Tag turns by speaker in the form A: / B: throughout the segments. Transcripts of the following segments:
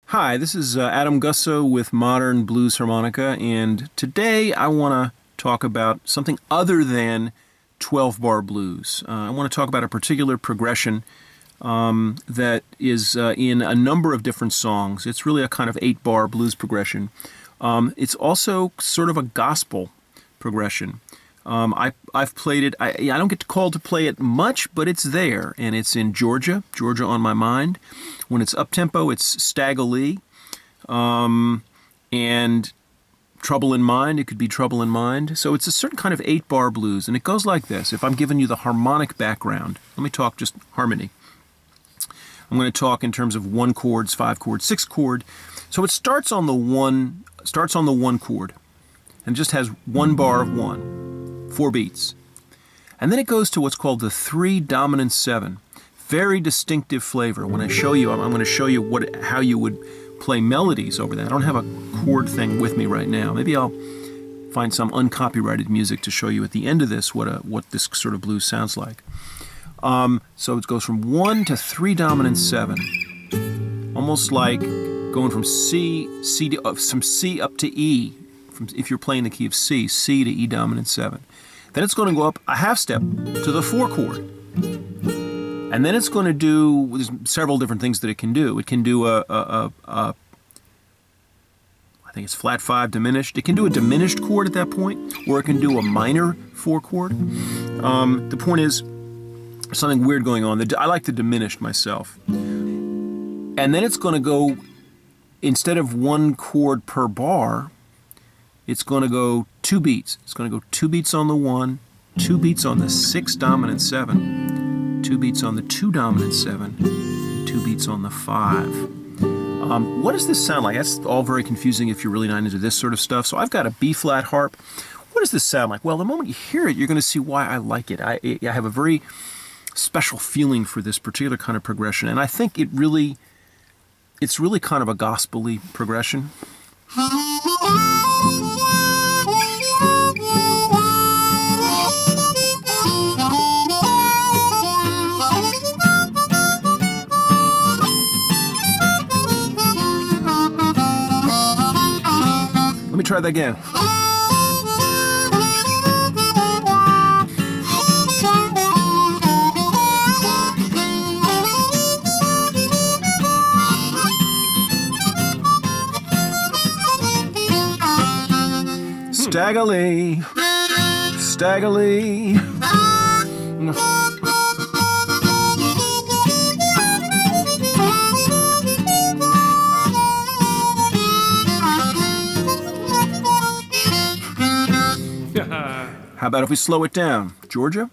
A: Hi, this is Adam Gussow with Modern Blues Harmonica, and today I want to talk about something other than 12-bar blues. I want to talk about a particular progression that is in a number of different songs. It's really a kind of 8-bar blues progression. It's also sort of a gospel progression. I've played it. I don't get called to play it much, but it's there, and it's in Georgia on my mind. When it's up-tempo, it's Stag Alley, and Trouble in Mind. It could be Trouble in Mind. So it's a certain kind of 8-bar blues, and it goes like this. If I'm giving you the harmonic background, let me talk just harmony. I'm going to talk in terms of 1 chords, 5 chords, 6 chord. So it starts on the 1 chord, and just has 1 bar of 1, 4 beats. And then it goes to what's called the 3 dominant 7. Very distinctive flavor. When I show you, I'm going to show you how you would play melodies over that. I don't have a chord thing with me right now. Maybe I'll find some uncopyrighted music to show you at the end of this what this sort of blues sounds like. So it goes from 1 to 3 dominant 7, almost like going from from C up to E. If you're playing the key of C to E dominant 7. Then it's going to go up a half step to the 4 chord. And then it's going to do, there's several different things that it can do. It can do I think it's flat 5 diminished. It can do a diminished chord at that point, or it can do a minor 4 chord. The point is, there's something weird going on. I like the diminished myself. And then it's going to go, instead of 1 chord per bar, it's going to go 2 beats. It's going to go 2 beats on the 1, 2 beats on the 6 dominant 7, 2 beats on the 2 dominant 7, 2 beats on the 5. What does this sound like? That's all very confusing if you're really not into this sort of stuff. So I've got a B-flat harp. What does this sound like? Well, the moment you hear it, you're going to see why I like it. I have a very special feeling for this particular kind of progression, and I think it's really kind of a gospel-y progression. Let me try that again. Stag Alley, Stag Alley. How about if we slow it down? Georgia?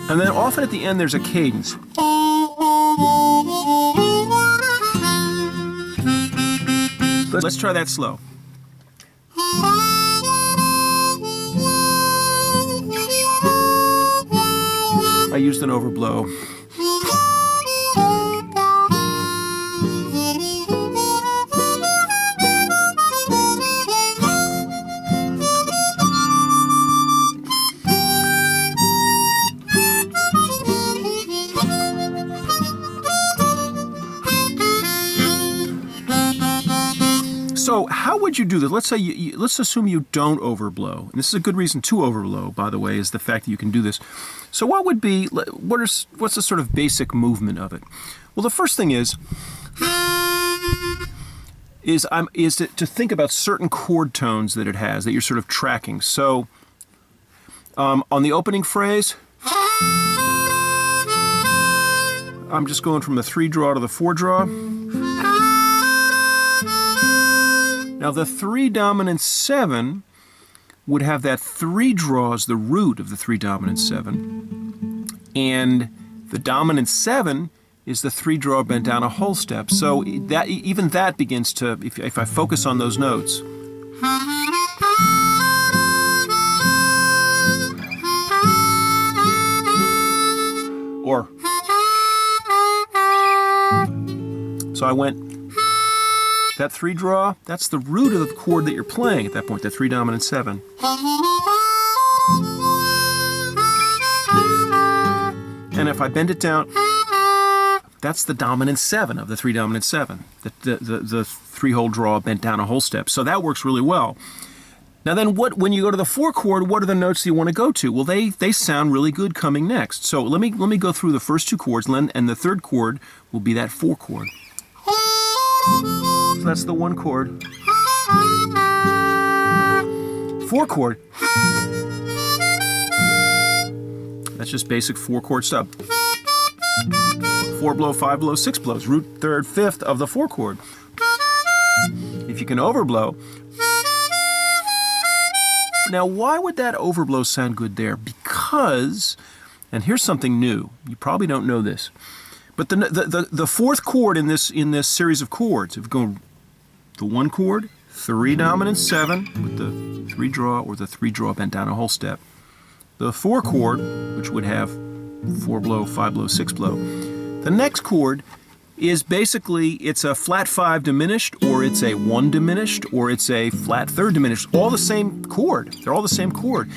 A: And then often at the end there's a cadence. Let's try that slow. I used an overblow. So how would you do this? Let's say let's assume you don't overblow. And this is a good reason to overblow, by the way, is the fact that you can do this. So what's the sort of basic movement of it? Well, the first thing is to think about certain chord tones that it has that you're sort of tracking. So on the opening phrase, I'm just going from the 3 draw to the 4 draw. Now the 3 dominant 7 would have that 3 draw as the root of the 3 dominant 7, and the dominant 7 is the 3 draw bent down a whole step. So that even that begins to, if I focus on those notes, So I went, that 3 draw, that's the root of the chord that you're playing at that point, the 3 dominant 7. And if I bend it down, that's the dominant 7 of the 3 dominant 7. The 3-hole draw bent down a whole step. So that works really well. Now then, when you go to the 4 chord, what are the notes you want to go to? Well, they sound really good coming next. So let me go through the first 2 chords, and the 3rd chord will be that 4 chord. So that's the 1 chord. 4 chord. That's just basic 4 chord stuff. 4 blow, 5 blow, 6 blows. Root, 3rd, 5th of the 4 chord. If you can overblow. Now, why would that overblow sound good there? Because, and here's something new. You probably don't know this, but the 4th chord in this series of chords, if you go the 1 chord, 3 dominant 7 with the 3 draw or the 3 draw bent down a whole step. The 4 chord, which would have 4 blow, 5 blow, 6 blow. The next chord is basically, it's a flat 5 diminished, or it's a 1 diminished, or it's a flat 3rd diminished. All the same chord. They're all the same chord.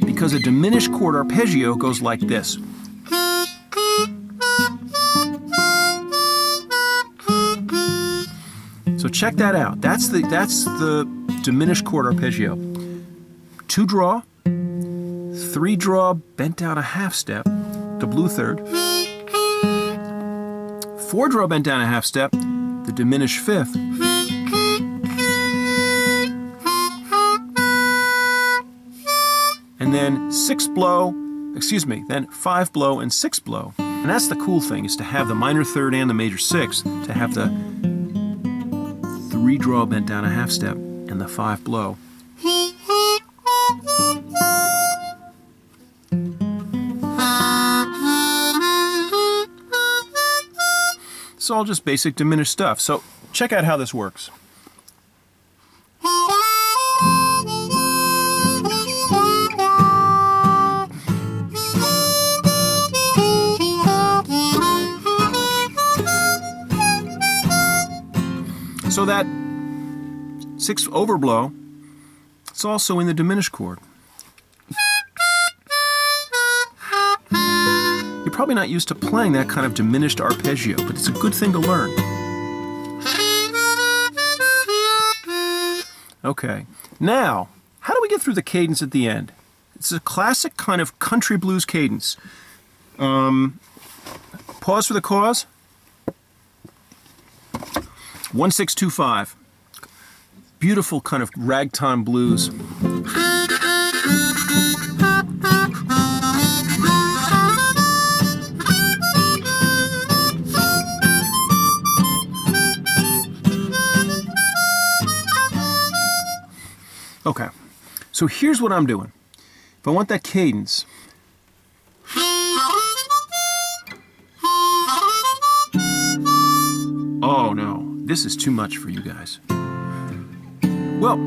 A: Because a diminished chord arpeggio goes like this. So check that out. That's the diminished chord arpeggio. 2 draw, 3 draw, bent down a half step, the blue 3rd. 4 draw bent down a half step, the diminished 5th. And then 6 blow, then 5 blow and 6 blow. And that's the cool thing, is to have the minor 3rd and the major 6th, to have the 3 draw bent down a half step and the 5 blow. It's all just basic diminished stuff. So check out how this works. So that 6 overblow, it's also in the diminished chord. You're probably not used to playing that kind of diminished arpeggio, but it's a good thing to learn. Okay, now, how do we get through the cadence at the end? It's a classic kind of country blues cadence. Pause for the cause. 1-6-2-5. Beautiful kind of ragtime blues. Okay, so here's what I'm doing. If I want that cadence, oh no, this is too much for you guys. Well,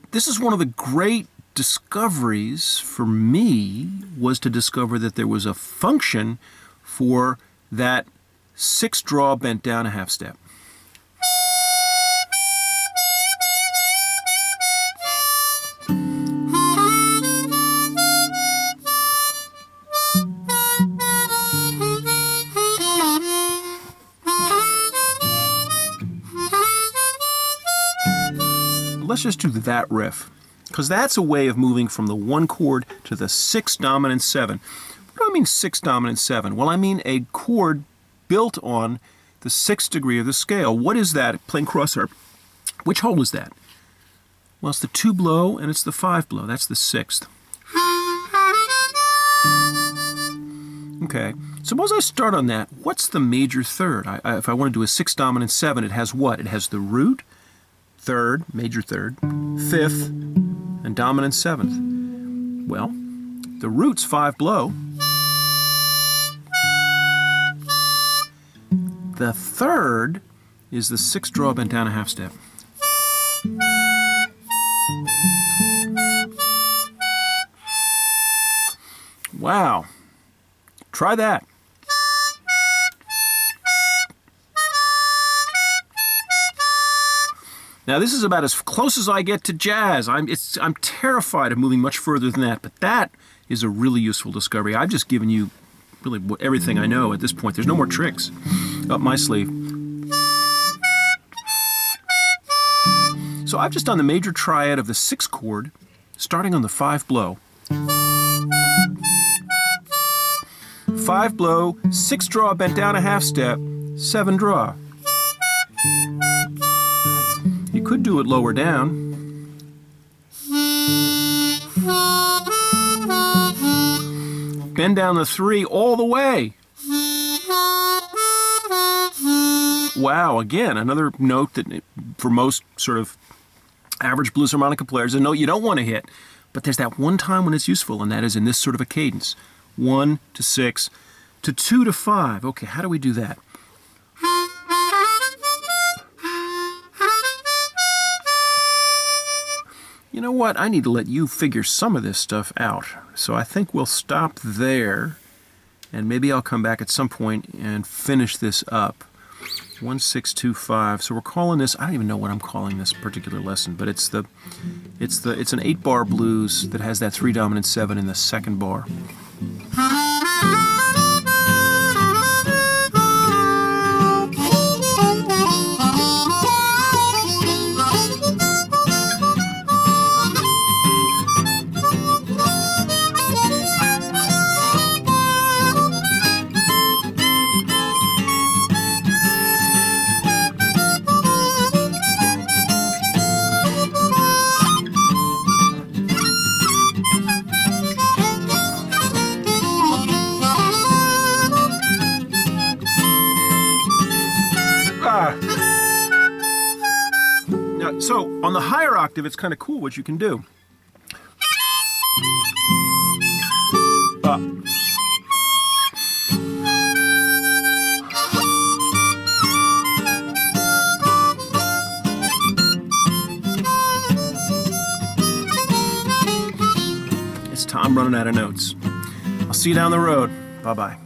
A: this is one of the great discoveries for me, was to discover that there was a function for that 6 draw bent down a half step. Let's just do that riff, because that's a way of moving from the 1 chord to the 6 dominant 7. What do I mean 6 dominant 7? Well, I mean a chord built on the 6th degree of the scale. What is that? Playing cross harp. Which hole is that? Well, it's the 2 blow and it's the 5 blow. That's the 6th. Okay, suppose I start on that. What's the major 3rd? If I want to do a 6 dominant 7, it has what? It has the root, 3rd, major 3rd, 5th, and dominant 7th. Well, the root's 5 blow. The 3rd is the 6 draw bent down a half step. Wow. Try that. Now this is about as close as I get to jazz. I'm terrified of moving much further than that, but that is a really useful discovery. I've just given you really everything I know at this point. There's no more tricks up my sleeve. So I've just done the major triad of the 6 chord, starting on the 5 blow. 5 blow, 6 draw, bent down a half step, 7 draw. You could do it lower down. Bend down the 3 all the way. Wow, again, another note that for most sort of average blues harmonica players, a note you don't want to hit. But there's that one time when it's useful, and that is in this sort of a cadence. 1 to 6 to 2 to 5. Okay, how do we do that? You know what? I need to let you figure some of this stuff out. So I think we'll stop there, and maybe I'll come back at some point and finish this up. 1, 6, 2, 5. So we're calling this, I don't even know what I'm calling this particular lesson, but it's an 8-bar blues that has that 3 dominant 7 in the second bar. Now, so on the higher octave, it's kind of cool what you can do. It's time running out of notes. I'll see you down the road. Bye-bye.